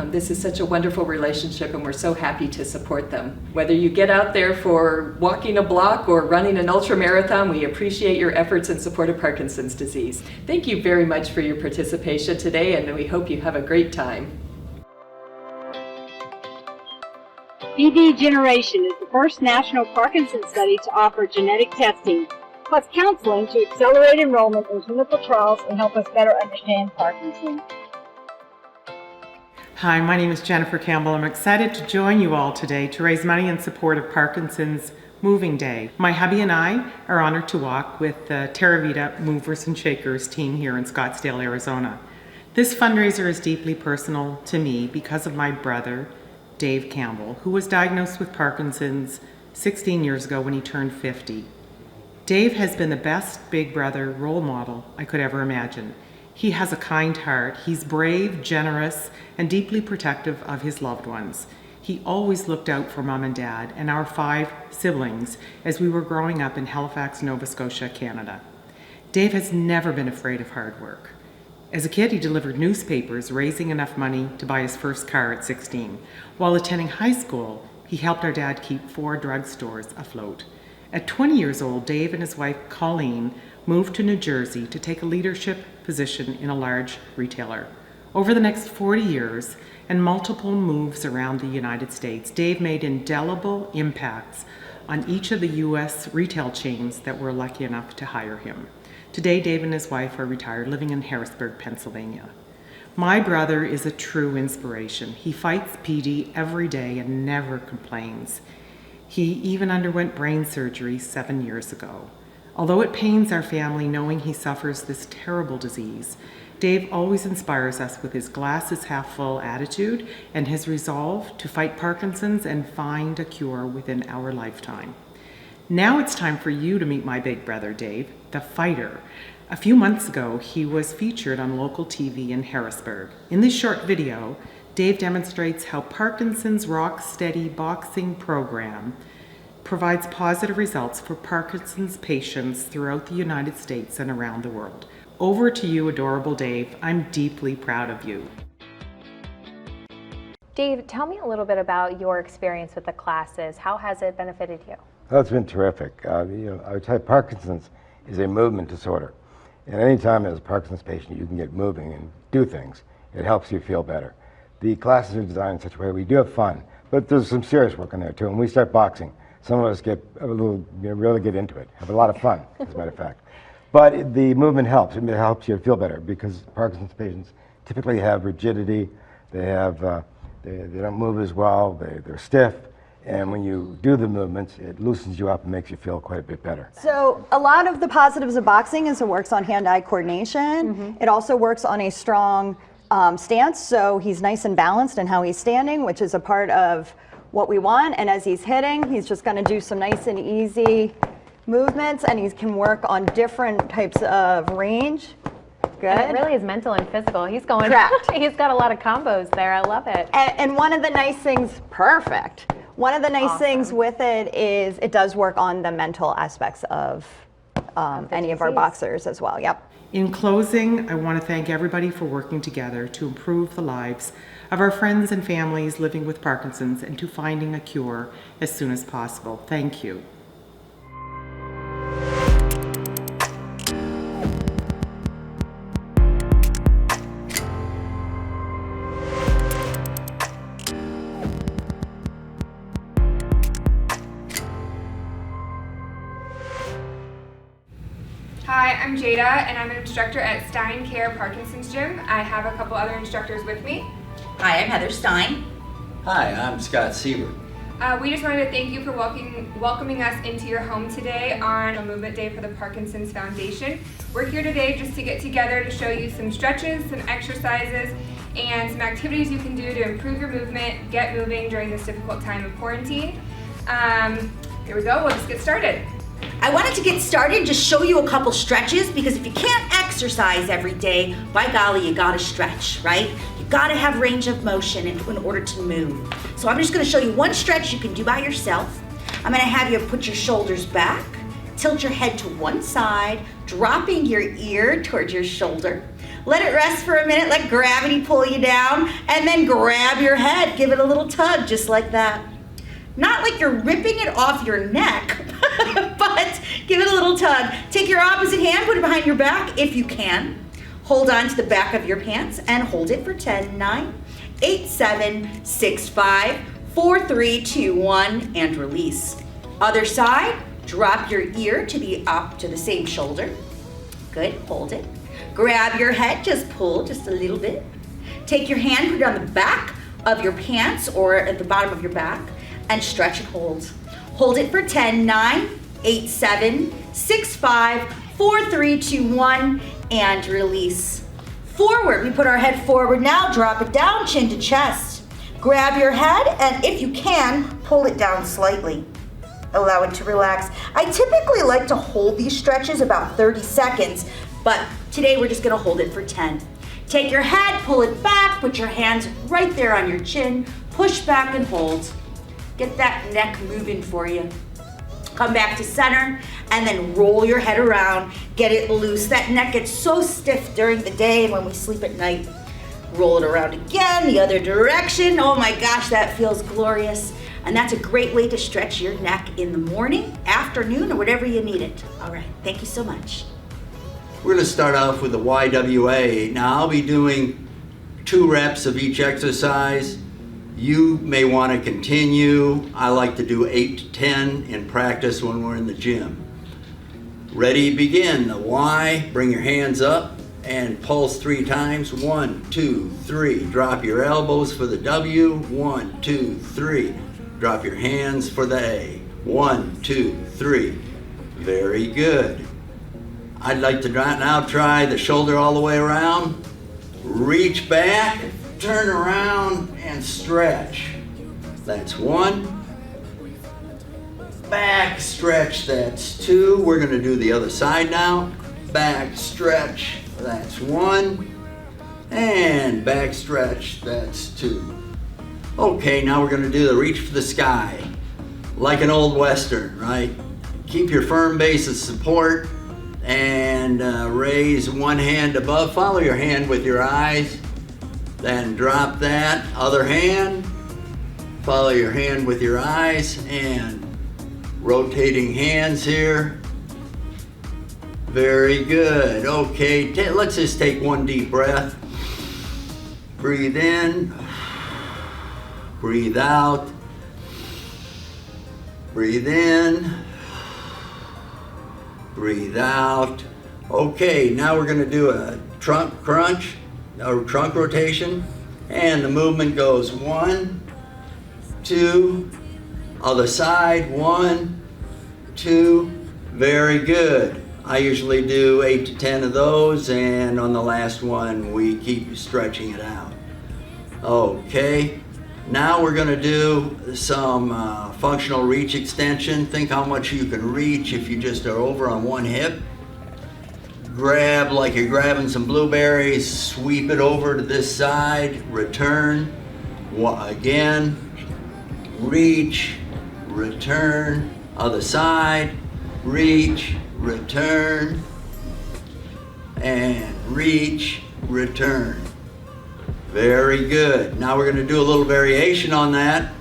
Speaker 6: This is such a wonderful relationship, and we're so happy to support them. Whether you get out there for walking a block or running an ultra marathon, we appreciate your efforts in support of Parkinson's disease. Thank you very much for your participation today, and we hope you have a great time.
Speaker 9: PD Generation is the first national Parkinson's study to offer genetic testing, plus counseling to accelerate enrollment in clinical trials and help us better understand Parkinson's.
Speaker 8: Hi, my name is Jennifer Campbell. I'm excited to join you all today to raise money in support of Parkinson's Moving Day. My hubby and I are honored to walk with the Terra Vita Movers and Shakers team here in Scottsdale, Arizona. This fundraiser is deeply personal to me because of my brother, Dave Campbell, who was diagnosed with Parkinson's 16 years ago when he turned 50. Dave has been the best big brother role model I could ever imagine. He has a kind heart. He's brave, generous, and deeply protective of his loved ones. He always looked out for Mom and Dad and our 5 siblings as we were growing up in Halifax, Nova Scotia, Canada. Dave has never been afraid of hard work. As a kid, he delivered newspapers, raising enough money to buy his first car at 16. While attending high school, he helped our dad keep 4 drugstores afloat. At 20 years old, Dave and his wife, Colleen, moved to New Jersey to take a leadership position in a large retailer. Over the next 40 years and multiple moves around the United States, Dave made indelible impacts on each of the U.S. retail chains that were lucky enough to hire him. Today, Dave and his wife are retired, living in Harrisburg, Pennsylvania. My brother is a true inspiration. He fights PD every day and never complains. He even underwent brain surgery 7 years ago. Although it pains our family knowing he suffers this terrible disease, Dave always inspires us with his glass is half full attitude and his resolve to fight Parkinson's and find a cure within our lifetime. Now it's time for you to meet my big brother, Dave, the fighter. A few months ago, he was featured on local TV in Harrisburg. In this short video, Dave demonstrates how Parkinson's Rock Steady boxing program provides positive results for Parkinson's patients throughout the United States and around the world. Over to you, adorable Dave. I'm deeply proud of you.
Speaker 23: Dave, tell me a little bit about your experience with the classes. How has it benefited you?
Speaker 24: Well, it's been terrific. I would say Parkinson's is a movement disorder. And anytime as a Parkinson's patient you can get moving and do things, it helps you feel better. The classes are designed in such a way we do have fun, but there's some serious work in there too. When we start boxing, some of us get a little, really get into it, have a lot of fun, as a matter of fact. But the movement helps. It helps you feel better because Parkinson's patients typically have rigidity. They have, they don't move as well. They're stiff. And when you do the movements, it loosens you up and makes you feel quite a bit better.
Speaker 25: So a lot of the positives of boxing is it works on hand-eye coordination. Mm-hmm. It also works on a strong stance, so he's nice and balanced in how he's standing, which is a part of what we want. And as he's hitting, he's just going to do some nice and easy movements, and he can work on different types of range. Good.
Speaker 23: And it really is mental and physical. He's going.
Speaker 25: Correct.
Speaker 23: He's got a lot of combos there. I love it.
Speaker 25: And one of the nice things, perfect. One of the nice things with it is it does work on the mental aspects of any of our boxers as well. Yep.
Speaker 8: In closing, I want to thank everybody for working together to improve the lives of our friends and families living with Parkinson's and to finding a cure as soon as possible. Thank you.
Speaker 3: Jada, and I'm an instructor at Stein Care Parkinson's Gym. I have a couple other instructors with me.
Speaker 5: Hi, I'm Heather Stein.
Speaker 10: Hi, I'm Scott Siebert.
Speaker 3: We just wanted to thank you for welcoming us into your home today on a movement day for the Parkinson's Foundation. We're here today just to get together to show you some stretches, some exercises, and some activities you can do to improve your movement, get moving during this difficult time of quarantine. Here we go, we'll just get started.
Speaker 5: I wanted to get started and just show you a couple stretches, because if you can't exercise every day, by golly, you gotta stretch, right? You gotta have range of motion in order to move. So I'm just gonna show you one stretch you can do by yourself. I'm gonna have you put your shoulders back, tilt your head to one side, dropping your ear towards your shoulder. Let it rest for a minute, let gravity pull you down, and then grab your head, give it a little tug, just like that. Not like you're ripping it off your neck, but give it a little tug. Take your opposite hand, put it behind your back if you can. Hold on to the back of your pants and hold it for 10, 9, 8, 7, 6, 5, 4, 3, 2, 1, and release. Other side, drop your ear to the same shoulder. Good, hold it. Grab your head, just pull just a little bit. Take your hand, put it on the back of your pants or at the bottom of your back, and stretch and hold. Hold it for 10, 9, 8, 7, 6, 5, 4, 3, 2, 1, and release. Forward, we put our head forward now, drop it down, chin to chest. Grab your head, and if you can, pull it down slightly. Allow it to relax. I typically like to hold these stretches about 30 seconds, but today we're just gonna hold it for 10. Take your head, pull it back, put your hands right there on your chin, push back and hold. Get that neck moving for you. Come back to center and then roll your head around. Get it loose. That neck gets so stiff during the day and when we sleep at night. Roll it around again, the other direction. Oh my gosh, that feels glorious. And that's a great way to stretch your neck in the morning, afternoon, or whatever you need it. All right, thank you so much.
Speaker 10: We're going to start off with the YWA. Now I'll be doing 2 reps of each exercise. You may want to continue. I like to do 8 to 10 in practice when we're in the gym. Ready, begin. The Y, bring your hands up and pulse 3 times. 1, 2, 3. Drop your elbows for the W. 1, 2, 3. Drop your hands for the A. 1, 2, 3. Very good. I'd like to now try the shoulder all the way around. Reach back, turn around, and stretch. That's 1. Back stretch, that's 2. We're going to do the other side now. Back stretch, that's 1. And back stretch, that's 2. Okay, now we're going to do the reach for the sky. Like an old Western, right? Keep your firm base of support and raise one hand above. Follow your hand with your eyes. Then drop that. Other hand. Follow your hand with your eyes and rotating hands here. Very good. Okay, let's just take one deep breath. Breathe in. Breathe out. Breathe in. Breathe out. Okay, now we're going to do a trunk crunch, or trunk rotation, and the movement goes 1, 2, other side, 1, 2, very good. I usually do 8 to 10 of those, and on the last one we keep stretching it out. Okay, now we're going to do some functional reach extension. Think how much you can reach if you just are over on one hip. Grab like you're grabbing some blueberries, sweep it over to this side, return, again, reach, return, other side, reach, return, and reach, return. Very good. Now we're going to do a little variation on that,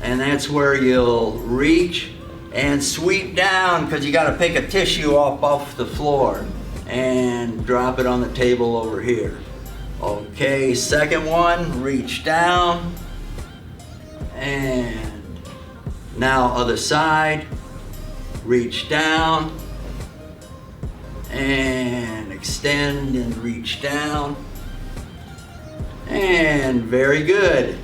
Speaker 10: and that's where you'll reach and sweep down, because you got to pick a tissue up off the floor and drop it on the table over here. Okay, second one, reach down, and now other side, reach down, And extend and reach down. And very good.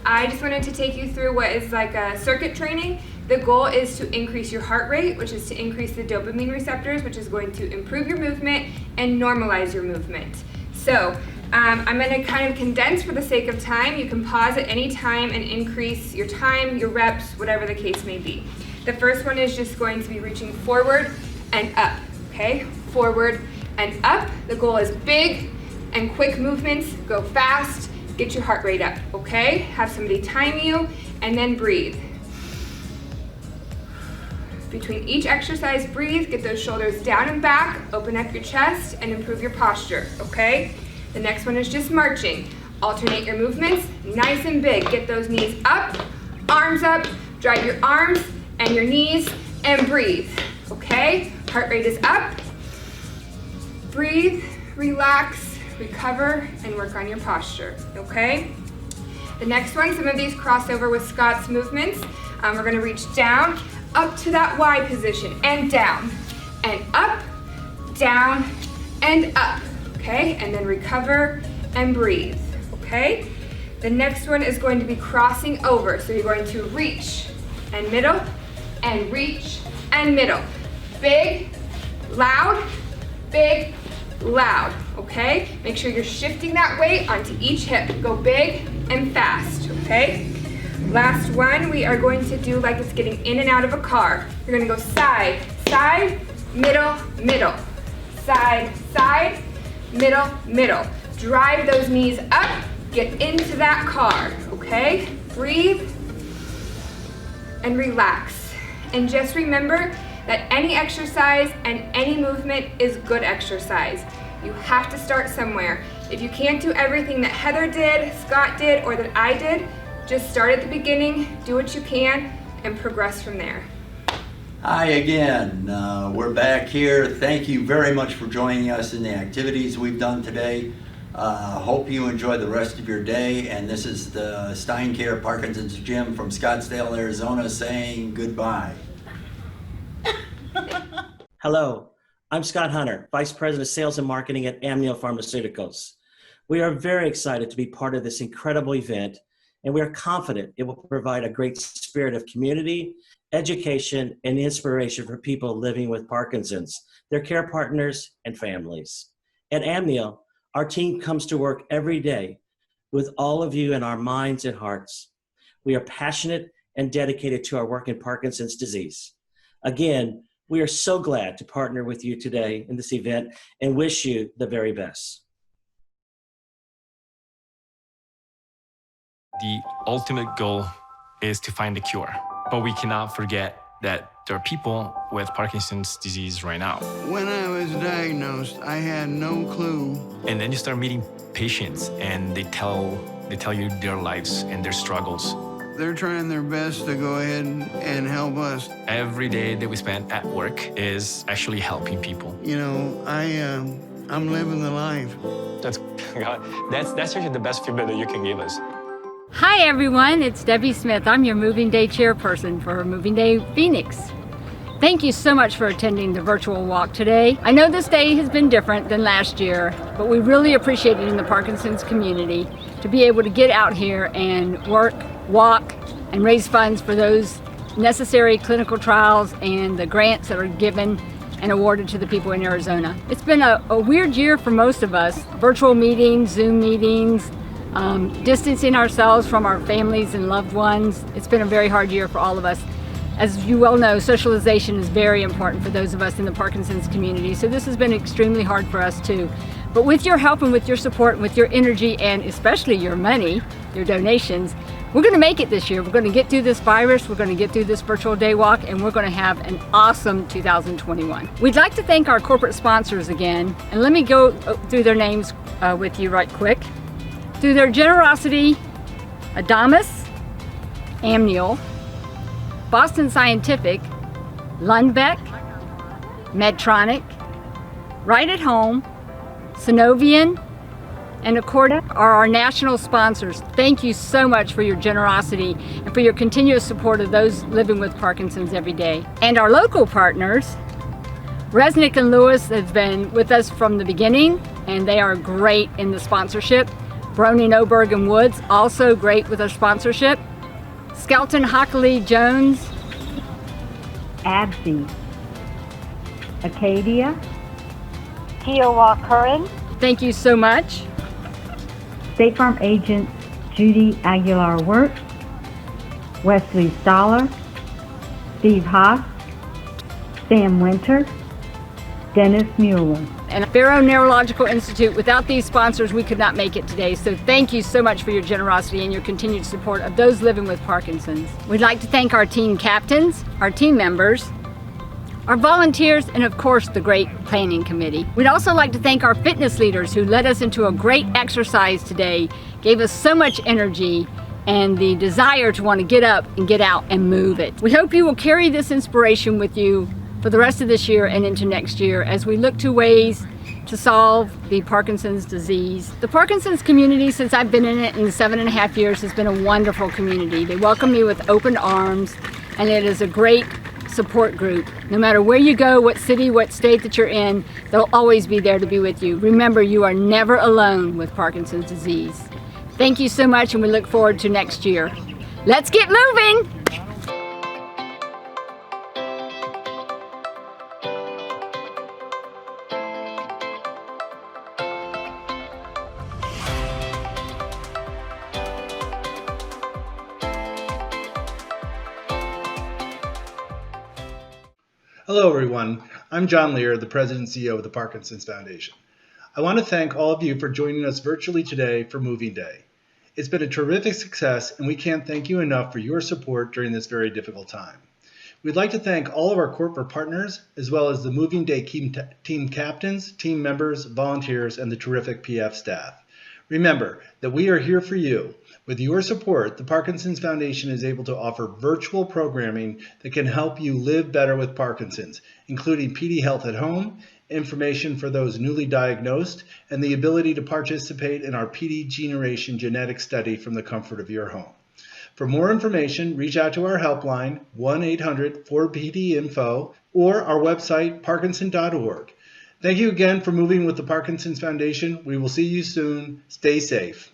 Speaker 3: I just wanted to take you through what is like a circuit training. The goal is to increase your heart rate, which is to increase the dopamine receptors, which is going to improve your movement and normalize your movement. So I'm going to kind of condense for the sake of time. You can pause at any time and increase your time, your reps, whatever the case may be. The first one is just going to be reaching forward and up, okay? Forward and up. The goal is big and quick movements. Go fast, get your heart rate up, okay? Have somebody time you, and then breathe. Between each exercise, breathe, get those shoulders down and back, open up your chest, and improve your posture, okay? The next one is just marching. Alternate your movements, nice and big. Get those knees up, drive your arms and your knees, and breathe, okay? Heart rate is up. Breathe, relax, recover, and work on your posture, okay? The next one, some of these cross over with Scott's movements. We're gonna reach down, up to that Y position, and down, and up, down, and up, okay? And then recover and breathe, okay? The next one is going to be crossing over. So you're going to reach and middle, and reach and middle. Big, loud, okay? Make sure you're shifting that weight onto each hip. Go big and fast, okay? Last one, we are going to do like it's getting in and out of a car. You're gonna go side, side, middle, middle. Side, side, middle, middle. Drive those knees up, get into that car, okay? Breathe and relax. And just remember that any exercise and any movement is good exercise. You have to start somewhere. If you can't do everything that Heather did, Scott did, or that I did, just start at the beginning, do what you can, and progress from there.
Speaker 10: Hi again, we're back here. Thank you very much for joining us in the activities we've done today. Hope you enjoy the rest of your day, and this is the Steincare Parkinson's Gym from Scottsdale, Arizona saying goodbye.
Speaker 11: Hello, I'm Scott Hunter, Vice President of Sales and Marketing at Amneal Pharmaceuticals. We are very excited to be part of this incredible event, and we are confident it will provide a great spirit of community, education, and inspiration for people living with Parkinson's, their care partners, and families. At Amneal, our team comes to work every day with all of you in our minds and hearts. We are passionate and dedicated to our work in Parkinson's disease. Again, we are so glad to partner with you today in this event and wish you the very best.
Speaker 12: The ultimate goal is to find a cure, but we cannot forget that there are people with Parkinson's disease right now.
Speaker 13: When I was diagnosed, I had no clue.
Speaker 12: And then you start meeting patients and they tell you their lives and their struggles.
Speaker 13: They're trying their best to go ahead and help us.
Speaker 12: Every day that we spend at work is actually helping people.
Speaker 13: You know, I'm living the life.
Speaker 12: That's actually the best feedback that you can give us.
Speaker 9: Hi everyone, it's Debbie Smith. I'm your Moving Day chairperson for Moving Day Phoenix. Thank you so much for attending the virtual walk today. I know this day has been different than last year, but we really appreciate it in the Parkinson's community to be able to get out here and work, walk, and raise funds for those necessary clinical trials and the grants that are given and awarded to the people in Arizona. It's been a weird year for most of us. Virtual meetings, Zoom meetings, distancing ourselves from our families and loved ones. It's been a very hard year for all of us. As you well know, socialization is very important for those of us in the Parkinson's community, so this has been extremely hard for us too. But with your help and with your support and with your energy and especially your money, your donations, we're going to make it this year. We're going to get through this virus, we're going to get through this virtual day walk, and we're going to have an awesome 2021. We'd like to thank our corporate sponsors again, and let me go through their names with you right quick. Through their generosity, Adamas, Amneal, Boston Scientific, Lundbeck, Medtronic, Right at Home, Synovian, and Accorda are our national sponsors. Thank you so much for your generosity and for your continuous support of those living with Parkinson's every day. And our local partners, Resnick and Lewis has been with us from the beginning, and they are great in the sponsorship. Brony, Oberg, and Woods, also great with their sponsorship. Skelton, Hockley, Jones.
Speaker 14: Absy, Acadia,
Speaker 9: Kiowa Curran. Thank you so much.
Speaker 14: State Farm agents Judy Aguilar-Wirt, Wesley Stoller, Steve Haas, Sam Winter, Dennis Mueller.
Speaker 9: And Barrow Neurological Institute, without these sponsors, we could not make it today. So thank you so much for your generosity and your continued support of those living with Parkinson's. We'd like to thank our team captains, our team members, our volunteers, and of course the great planning committee. We'd also like to thank our fitness leaders who led us into a great exercise today, gave us so much energy and the desire to want to get up and get out and move it. We hope you will carry this inspiration with you for the rest of this year and into next year as we look to ways to solve the Parkinson's disease. The Parkinson's community, since I've been in it in 7.5 years, has been a wonderful community. They welcome me with open arms, and it is a great support group. No matter where you go, what city, what state that you're in, they'll always be there to be with you. Remember, you are never alone with Parkinson's disease. Thank you so much, and we look forward to next year. Let's get moving!
Speaker 15: Hello everyone, I'm John Lear, the President and CEO of the Parkinson's Foundation. I want to thank all of you for joining us virtually today for Moving Day. It's been a terrific success, and we can't thank you enough for your support during this very difficult time. We'd like to thank all of our corporate partners, as well as the Moving Day team captains, team members, volunteers, and the terrific PF staff. Remember that we are here for you. With your support, the Parkinson's Foundation is able to offer virtual programming that can help you live better with Parkinson's, including PD Health at Home, information for those newly diagnosed, and the ability to participate in our PD Generation genetic study from the comfort of your home. For more information, reach out to our helpline, 1-800-4PD-INFO, or our website, parkinson.org. Thank you again for moving with the Parkinson's Foundation. We will see you soon. Stay safe.